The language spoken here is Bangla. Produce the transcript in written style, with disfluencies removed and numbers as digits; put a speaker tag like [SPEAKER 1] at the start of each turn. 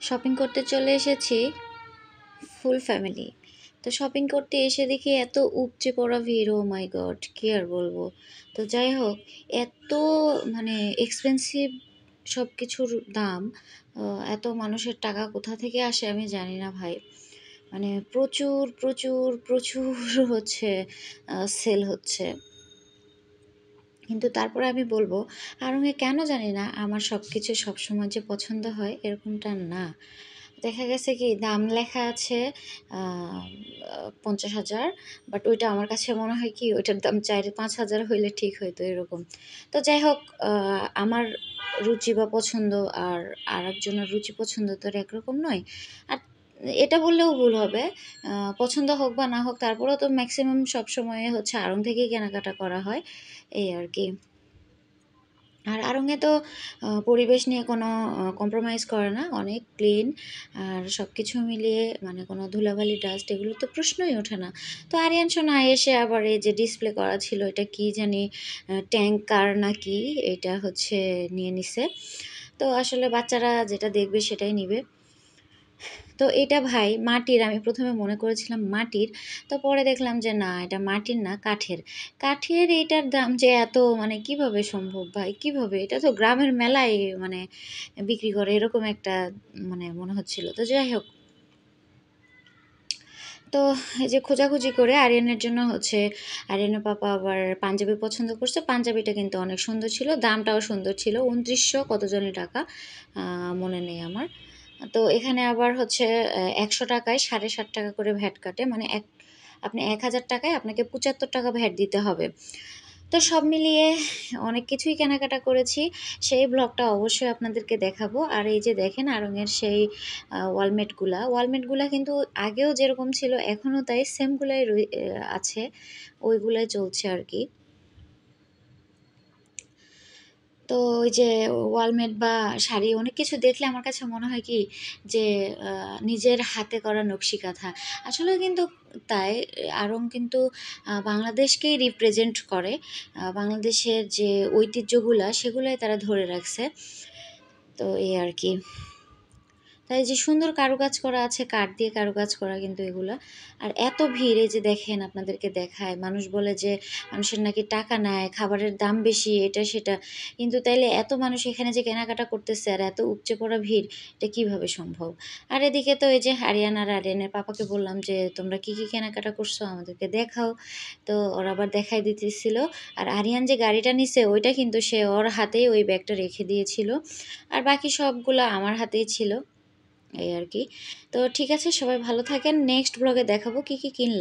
[SPEAKER 1] শপিং করতে চলে এসেছি ফুল ফ্যামিলি। তো শপিং করতে এসে দেখি এত উপচে পড়া ভিড়, ও মাই গড কি আর বলবো। তো যাই হোক, এত মানে এক্সপেন্সিভ সব কিছুর দাম, এত মানুষের টাকা কোথা থেকে আসে আমি জানি না ভাই। মানে প্রচুর প্রচুর প্রচুর হচ্ছে সেল হচ্ছে। কিন্তু তারপরে আমি বলবো, আড়ংয়ে কেন জানি না আমার সব কিছু সবসময় যে পছন্দ হয় এরকমটা না। দেখা গেছে কি দাম লেখা আছে 50,000, বাট ওইটা আমার কাছে মনে হয় কি ওইটার দাম 4-5 হাজার হইলে ঠিক হইতো এরকম। তো যাই হোক, আমার রুচি বা পছন্দ আর আর একজনের রুচি পছন্দ তো আর একরকম নয়। আর এটা বললেও ভুল হবে, পছন্দ হোক বা না হোক তারপরেও তো ম্যাক্সিমাম সবসময় হচ্ছে আড়ং থেকেই কেনাকাটা করা হয়, এই আর কি। আর আড়ংয়ে তো পরিবেশ নিয়ে কোনো কম্প্রোমাইজ করে না, অনেক ক্লিন। আর সব কিছু মিলিয়ে মানে কোনো ধুলাবালি ডাস্ট এগুলো তো প্রশ্নই ওঠে না। তো আরিয়ান সোনা এসে আবার এই যে ডিসপ্লে করা ছিল এটা কি জানি, ট্যাঙ্কার নাকি, এটা হচ্ছে নিয়ে নিছে। তো আসলে বাচ্চারা যেটা দেখবে সেটাই নিবে। তো এটা ভাই মাটির, আমি প্রথমে মনে করেছিলাম মাটির, তো পরে দেখলাম যে না এটা মাটির না, কাঠের। কাঠের এটার দাম যে এত, মানে কিভাবে সম্ভব ভাই, কিভাবে? এটা তো গ্রামের মেলায় মানে বিক্রি করে এরকম একটা মানে মনে হচ্ছিল। তো যাই হোক, তো এই যে খোঁজাখুঁজি করে আরিয়ানের জন্য হচ্ছে, আরিয়ানের পাপা আবার পাঞ্জাবি পছন্দ করছে। পাঞ্জাবিটা কিন্তু অনেক সুন্দর ছিল, দামটাও সুন্দর ছিল, 2900 কত জানি টাকা, মনে নেই আমার। তো এখানে আবার হচ্ছে 100 টাকায় 7.5 টাকা করে ভ্যাট কাটে, মানে আপনি 1000 টাকায় আপনাকে 75 টাকা ভ্যাট দিতে হবে। তো সব মিলিয়ে অনেক কিছুই কেনাকাটা করেছি, সেই ব্লগটা অবশ্যই আপনাদেরকে দেখাবো। আর এই যে দেখেন আড়ংয়ের সেই ওয়ালমেটগুলা কিন্তু আগেও যেরকম ছিল এখনও তাই সেমগুলাই আছে, ওইগুলাই চলছে আর কি। তো ওই যে ওয়ালমেট বা শাড়ি অনেক কিছু দেখলে আমার কাছে মনে হয় কি যে নিজের হাতে করা নকশি কাঁথা। আসলে কিন্তু তাই, আড়ং কিন্তু বাংলাদেশকেই রিপ্রেজেন্ট করে। বাংলাদেশের যে ঐতিহ্যগুলা সেগুলাই তারা ধরে রাখছে। তো এই আর কি। তাই যে সুন্দর কারুকাজ করা আছে, কাঠ দিয়ে কারুকাজ করা কিন্তু এগুলা। আর এত ভিড়, এই যে দেখেন আপনাদেরকে দেখায়, মানুষ বলে যে মানুষের নাকি টাকা নেয়, খাবারের দাম বেশি, এটা সেটা। কিন্তু তাইলে এত মানুষ এখানে যে কেনাকাটা করতেছে আর এত উপচে পড়া ভিড়, এটা কিভাবে সম্ভব? আর এদিকে তো এই যে আরিয়ান আর আরিয়ানের পাপাকে বললাম যে তোমরা কি কি কেনাকাটা করছো আমাদেরকে দেখাও। তো ওরা আবার দেখাই দিতেছিল। আর আরিয়ান যে গাড়িটা নিছে ওইটা কিন্তু সে ওর হাতেই ওই ব্যাগটা রেখে দিয়েছিল, আর বাকি সবগুলো আমার হাতেই ছিল, এই আর কি। তো ঠিক আছে, সবাই ভালো থাকেন, নেক্সট ব্লগে দেখাবো কি কি কিনলাম।